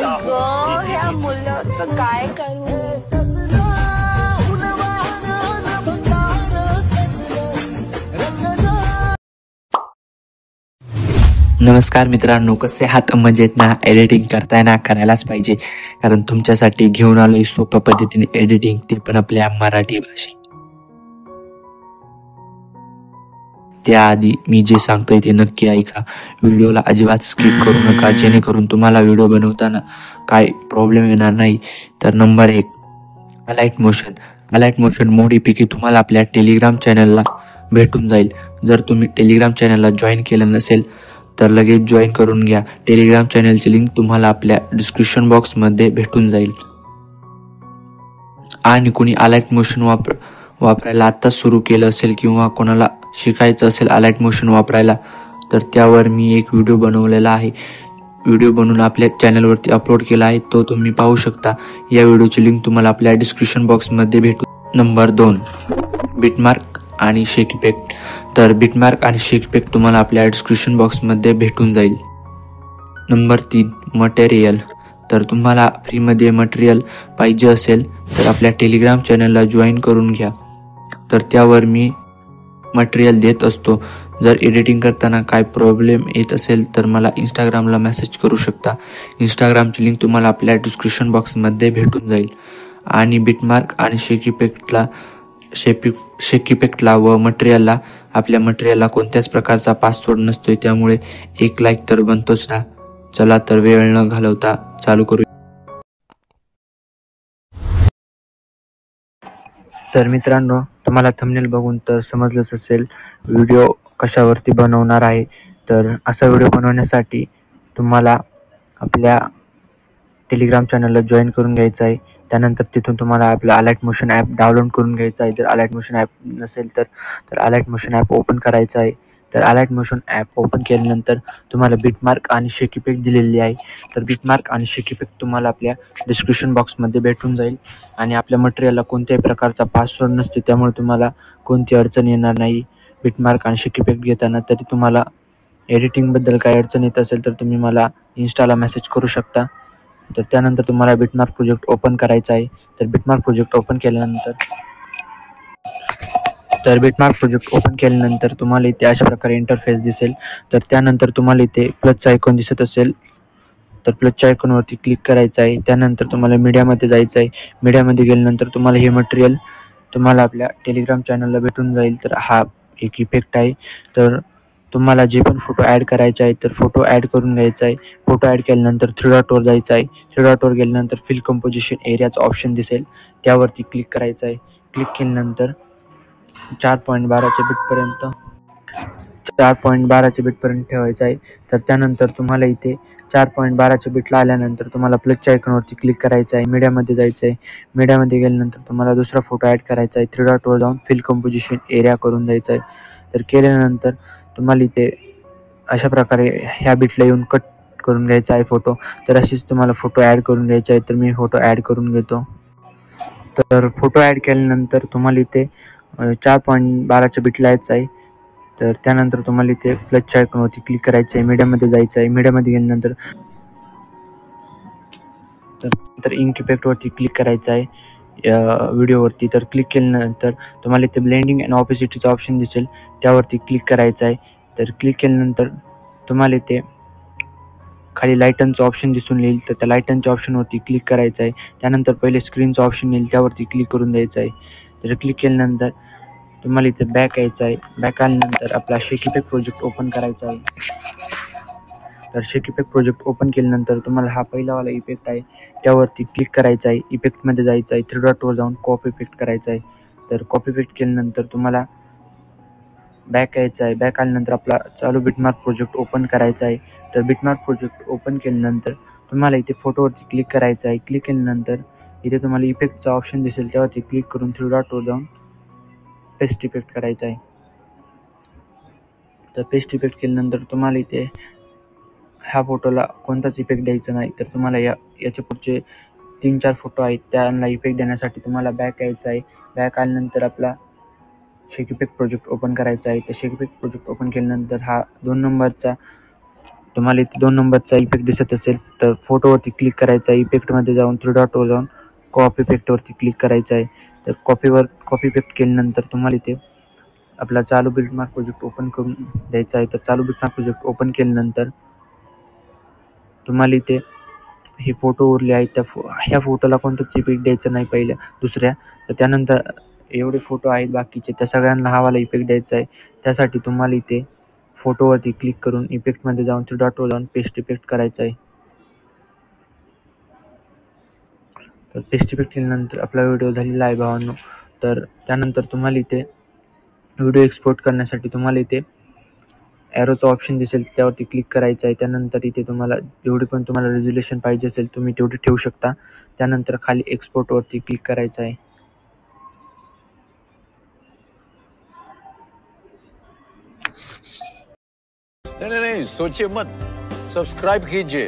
ग ह्या मुलाचं काय करू. नमस्कार मित्रांनो, कसे आहात? मजेत ना? एडिटिंग करताना करायलाच पाहिजे, कारण तुमच्यासाठी घेऊन आलोय सोप्या पद्धतीने एडिटिंग, ते पण आपल्या मराठी भाषेत. त्याआधी मी जे सांगतोय ते नक्की ऐका. व्हिडिओला अजिबात स्किप करू नका, जेणेकरून तुम्हाला व्हिडिओ बनवताना काय प्रॉब्लेम येणार नाही. तर नंबर 1, अलाइट मोशन. अलाइट मोशन मोडीपैकी तुम्हाला आपल्या टेलिग्राम चॅनलला भेटून जाईल. जर तुम्ही टेलिग्राम चॅनलला जॉईन केलं नसेल तर लगेच जॉईन करून घ्या. टेलिग्राम चॅनलची लिंक तुम्हाला आपल्या डिस्क्रिप्शन बॉक्समध्ये भेटून जाईल. आणि कुणी अलाइट मोशन वापरायला आत्ताच सुरू केलं असेल किंवा कोणाला शिकायचं असेल अलाइट मोशन वापरायला, तर त्यावर मी एक व्हिडिओ बनवलेला आहे. व्हिडिओ बनवून आपल्या चॅनलवरती अपलोड केला आहे, तो तुम्ही पाहू शकता. या व्हिडिओची लिंक तुम्हाला आपल्या डिस्क्रिप्शन बॉक्समध्ये भेटू. नंबर 2, बिटमार्क आणि शेक इफेक्ट. तर बिटमार्क आणि शेक इफेक्ट तुम्हाला आपल्या डिस्क्रिप्शन बॉक्समध्ये भेटून जाईल. Number 3, material. तर तुम्हाला फ्रीमध्ये मटेरियल पाहिजे असेल तर आपल्या टेलिग्राम चॅनलला जॉईन करून घ्या. तर त्यावर मी मटेरियल देत असतो. जर एडिटिंग करताना काय प्रॉब्लेम येत असेल तर मला इंस्टाग्रामला मेसेज करू शकता. इंस्टाग्रामची लिंक तुम्हाला आपल्या डिस्क्रिप्शन बॉक्समध्ये भेटून जाईल. आणि बिटमार्क आणि शेक इफेक्टला व मटेरियलला, आपल्या मटेरियलला कोणत्याच प्रकारचा पासवर्ड नसतोय, त्यामुळे एक लाईक तर बनतोच ना. चला तर वेळ न घालवता चालू करू. तर मित्रांनो, तुम्हाला थंबनेल बघून तर समजलंच असेल व्हिडिओ कशावरती बनवणार आहे. तर असा व्हिडिओ बनवण्यासाठी तुम्हाला आपल्या टेलिग्राम चॅनलला जॉईन करून घ्यायचं आहे. त्यानंतर तिथून तुम्हाला आपलं अलाइट मोशन ॲप डाउनलोड करून घ्यायचं आहे. जर अलाइट मोशन ॲप नसेल तर अलाइट मोशन ॲप ओपन करायचं आहे. तर अलाइट मोशन ॲप ओपन केल्यानंतर तुम्हाला बिटमार्क आणि शेक इफेक्ट दिलेली आहे. तर बिटमार्क आणि शेक इफेक्ट तुम्हाला आपल्या डिस्क्रिप्शन बॉक्समध्ये भेटून जाईल. आणि आपल्या मटेरियलला कोणत्याही प्रकारचा पासवर्ड नसतो, त्यामुळे तुम्हाला कोणती अडचण येणार नाही. बिटमार्क आणि शेक इफेक्ट घेताना तरी तुम्हाला एडिटिंगबद्दल काही अडचण येत असेल तर तुम्ही मला इन्स्टाला मेसेज करू शकता. तर त्यानंतर तुम्हाला बिटमार्क प्रोजेक्ट ओपन करायचा आहे. तर बिटमार्क प्रोजेक्ट ओपन केल्यानंतर तुम्हाला इथे अशा प्रकारे इंटरफेस दिसेल. तर त्यानंतर तुम्हाला इथे प्लसचा आयकॉन दिसत असेल तर प्लसच्या आयकॉनवरती क्लिक करायचं आहे. त्यानंतर तुम्हाला मीडियामध्ये जायचं आहे. मीडियामध्ये गेल्यानंतर तुम्हाला हे मटेरियल तुम्हाला आपल्या टेलिग्राम चॅनलला भेटून जाईल. तर हा एक इफेक्ट आहे. तर तुम्हाला जे पण फोटो ॲड करायचे आहे तर फोटो ॲड करून घ्यायचा आहे. फोटो ॲड केल्यानंतर 3 डॉटवर जायचं आहे. 3 डॉटवर गेल्यानंतर फिल कंपोजिशन एरियाचं ऑप्शन दिसेल, त्यावरती क्लिक करायचं आहे. क्लिक केल्यानंतर 4.12च्या बिटपर्यंत ठेवायचं आहे. तर त्यानंतर तुम्हाला इथे 4.12च्या बिटला आल्यानंतर तुम्हाला प्लसच्या आयकॉनवरती क्लिक करायचं आहे. मीडियामध्ये जायचं आहे. मीडियामध्ये गेल्यानंतर तुम्हाला दुसरा फोटो ॲड करायचा आहे. 3 डॉटवर जाऊन फिल कंपोजिशन एरिया करून द्यायचा आहे. तर केल्यानंतर तुम्हाला इथे अशा प्रकारे ह्या बिटला येऊन कट करून घ्यायचा आहे फोटो. तर अशीच तुम्हाला फोटो ॲड करून घ्यायचे आहे. तर मी फोटो ॲड करून घेतो. तर फोटो ॲड केल्यानंतर तुम्हाला इथे 4.12च्या बिटला यायचं आहे. तर त्यानंतर तुम्हाला इथे प्लसच्या आयकॉनवरती क्लिक करायचं आहे. मीडियामध्ये जायचं आहे. मीडियामध्ये गेल्यानंतर तर इंक इफेक्टवरती क्लिक करायचं आहे व्हिडिओवरती. तर क्लिक केल्यानंतर तुम्हाला इथे ब्लेंडिंग अँड ऑपेसिटीचा ऑप्शन दिसेल, त्यावरती क्लिक करायचं आहे. तर क्लिक केल्यानंतर तुम्हाला इथे खाली लाईटनचं ऑप्शन दिसून येईल. तर त्या लाईटनच्या ऑप्शनवरती क्लिक करायचं आहे. त्यानंतर पहिले स्क्रीनचं ऑप्शन येईल, त्यावरती क्लिक करून द्यायचं आहे. तर क्लिक केल्यानंतर तुम्हाला इथे बॅक यायचं आहे. बॅक आल्यानंतर आपला शेक इफेक्ट प्रोजेक्ट ओपन करायचा आहे. तर शेक इफेक्ट प्रोजेक्ट ओपन केल्यानंतर तुम्हाला हा पहिलावाला इफेक्ट आहे, त्यावरती क्लिक करायचं आहे. इफेक्टमध्ये जायचं आहे. 3 डॉटवर जाऊन कॉपी इफेक्ट करायचा आहे. तर कॉपी इफेक्ट केल्यानंतर तुम्हाला बॅक यायचं आहे. बॅक आल्यानंतर आपला चालू बिटमार्क प्रोजेक्ट ओपन करायचा आहे. तर बिटमार्क प्रोजेक्ट ओपन केल्यानंतर तुम्हाला इथे फोटोवरती क्लिक करायचं आहे. क्लिक केल्यानंतर इथे तुम्हाला इफेक्टचा ऑप्शन दिसेल, त्यावरती क्लिक करून 3 डॉटवर जाऊन पेस्ट इफेक्ट करायचा आहे. तर पेस्ट इफेक्ट केल्यानंतर तुम्हाला इथे ह्या फोटोला कोणताच इफेक्ट द्यायचा नाही. तर तुम्हाला याच्या पुढचे 3-4 फोटो आहेत, त्यांना इफेक्ट देण्यासाठी तुम्हाला बॅक यायचं आहे. बॅक आल्यानंतर आपला शेक इफेक्ट प्रोजेक्ट ओपन करायचा आहे. तर शेक इफेक्ट प्रोजेक्ट ओपन केल्यानंतर हा 2 नंबरचा तुम्हाला इथे 2 नंबरचा इफेक्ट दिसत असेल तर फोटोवरती क्लिक करायचं आहे. इफेक्टमध्ये जाऊन 3 डॉटवर जाऊन कॉपी इफेक्टवरती क्लिक करायचं आहे. तर कॉपी इफेक्ट केल्यानंतर तुम्हाला इथे आपला चालू बिटमार्क प्रोजेक्ट ओपन करून द्यायचा आहे. तर चालू बिटमार्क प्रोजेक्ट ओपन केल्यानंतर तुम्हाला इथे हे फोटो उरले आहेत ह्या फोटोला कोणताच इफेक्ट द्यायचा नाही पहिल्या दुसऱ्या. तर त्यानंतर एवढे फोटो आहेत बाकीचे त्या सगळ्यांना हा वाला इफेक्ट द्यायचा आहे. त्यासाठी तुम्हाला इथे फोटोवरती क्लिक करून इफेक्टमध्ये जाऊन 3 डॉटवर जाऊन पेस्ट इफेक्ट करायचा आहे. तर पेस्ट इफेक्ट केल्यानंतर आपला व्हिडिओ झालेला आहे भावांनो. तर त्यानंतर तुम्हाला इथे व्हिडिओ एक्सपोर्ट करण्यासाठी तुम्हाला इथे ॲरोचं ऑप्शन दिसेल त्यावरती क्लिक करायचं आहे. त्यानंतर इथे तुम्हाला जेवढी पण तुम्हाला रेझोल्यूशन पाहिजे असेल तुम्ही तेवढी ठेवू शकता. त्यानंतर खाली एक्सपोर्टवरती क्लिक करायचं आहे. नहीं नहीं नहीं, सोचिए मत, सब्सक्राइब कीजिए.